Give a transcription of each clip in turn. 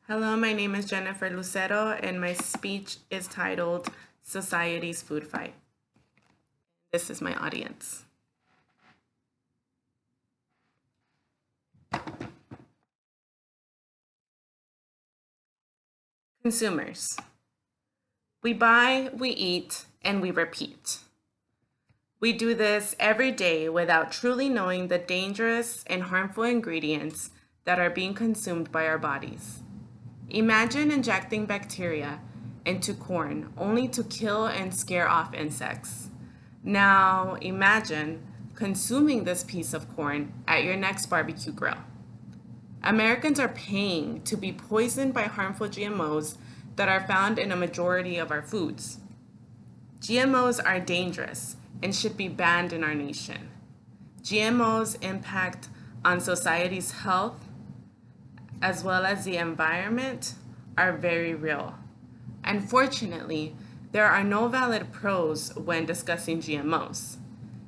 Hello, my name is Jennifer Lucero, and my speech is titled Society's Food Fight. This is my audience. Consumers. We buy, we eat, and we repeat. We do this every day without truly knowing the dangerous and harmful ingredients that are being consumed by our bodies. Imagine injecting bacteria into corn only to kill and scare off insects. Now imagine consuming this piece of corn at your next barbecue grill. Americans are paying to be poisoned by harmful GMOs that are found in a majority of our foods. GMOs are dangerous and should be banned in our nation. GMOs' impact on society's health as well as the environment are very real. Unfortunately, there are no valid pros when discussing GMOs.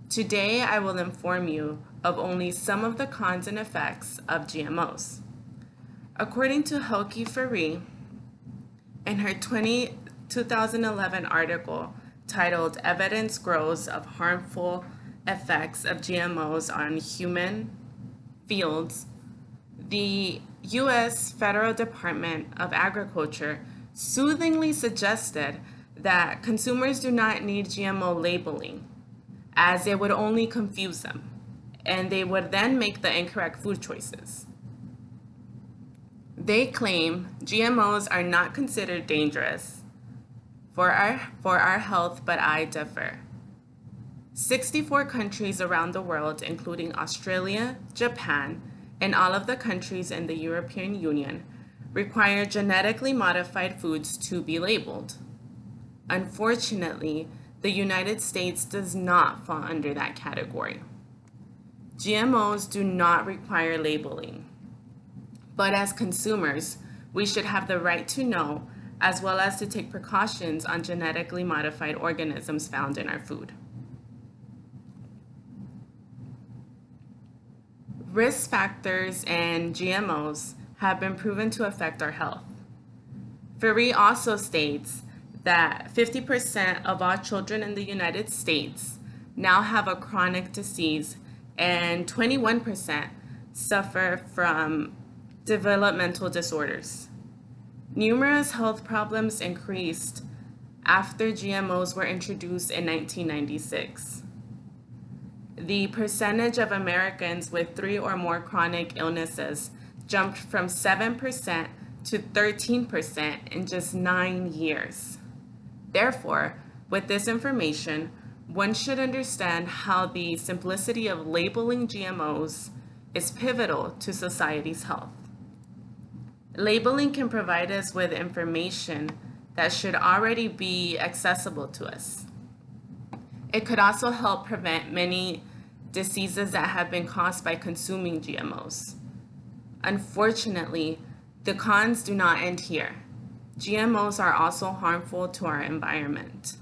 Today, I will inform you of only some of the cons and effects of GMOs. According to Hoki Faree, in her 2011 article titled Evidence Grows of Harmful Effects of GMOs on Human Fields, the U.S. Federal Department of Agriculture soothingly suggested that consumers do not need GMO labeling, as it would only confuse them, and they would then make the incorrect food choices. They claim GMOs are not considered dangerous for our health, but I differ. 64 countries around the world, including Australia, Japan, and all of the countries in the European Union, require genetically modified foods to be labeled. Unfortunately, the United States does not fall under that category. GMOs do not require labeling, but as consumers, we should have the right to know, as well as to take precautions on genetically modified organisms found in our food. Risk factors and GMOs have been proven to affect our health. Faree also states that 50% of all children in the United States now have a chronic disease, and 21% suffer from developmental disorders. Numerous health problems increased after GMOs were introduced in 1996. The percentage of Americans with 3 or more chronic illnesses jumped from 7% to 13% in just 9 years. Therefore, with this information, one should understand how the simplicity of labeling GMOs is pivotal to society's health. Labeling can provide us with information that should already be accessible to us. It could also help prevent many diseases that have been caused by consuming GMOs. Unfortunately, the cons do not end here. GMOs are also harmful to our environment.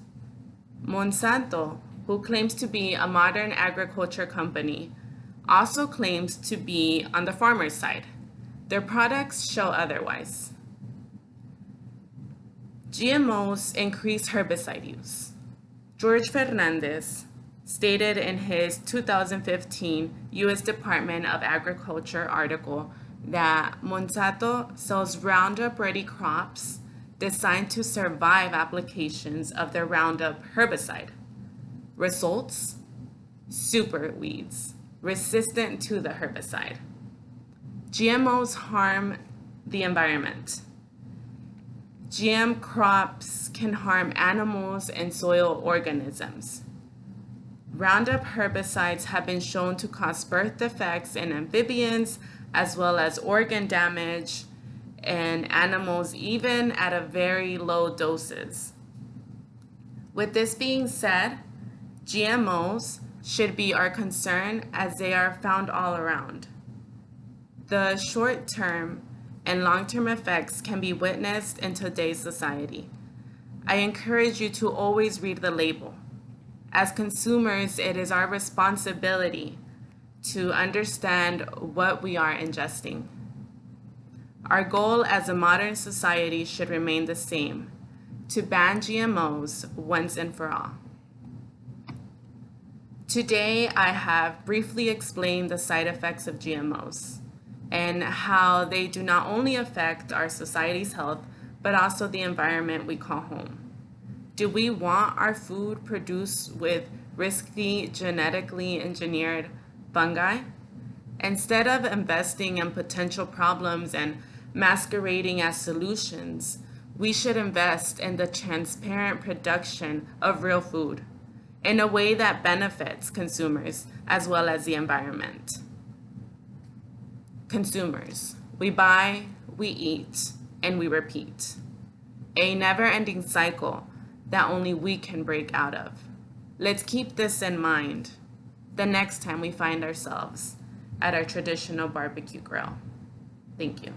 Monsanto, who claims to be a modern agriculture company, also claims to be on the farmer's side. Their products show otherwise. GMOs increase herbicide use. George Fernandez stated in his 2015 U.S. Department of Agriculture article that Monsanto sells Roundup-ready crops designed to survive applications of the Roundup herbicide. Results? Super weeds, resistant to the herbicide. GMOs harm the environment. GM crops can harm animals and soil organisms. Roundup herbicides have been shown to cause birth defects in amphibians, as well as organ damage in animals, even at a very low doses. With this being said, GMOs should be our concern as they are found all around. The short-term and long-term effects can be witnessed in today's society. I encourage you to always read the label. As consumers, it is our responsibility to understand what we are ingesting. Our goal as a modern society should remain the same: to ban GMOs once and for all. Today, I have briefly explained the side effects of GMOs and how they do not only affect our society's health, but also the environment we call home. Do we want our food produced with risky genetically engineered fungi? Instead of investing in potential problems and masquerading as solutions, we should invest in the transparent production of real food in a way that benefits consumers as well as the environment. Consumers, we buy, we eat, and we repeat. A never-ending cycle that only we can break out of. Let's keep this in mind the next time we find ourselves at our traditional barbecue grill. Thank you.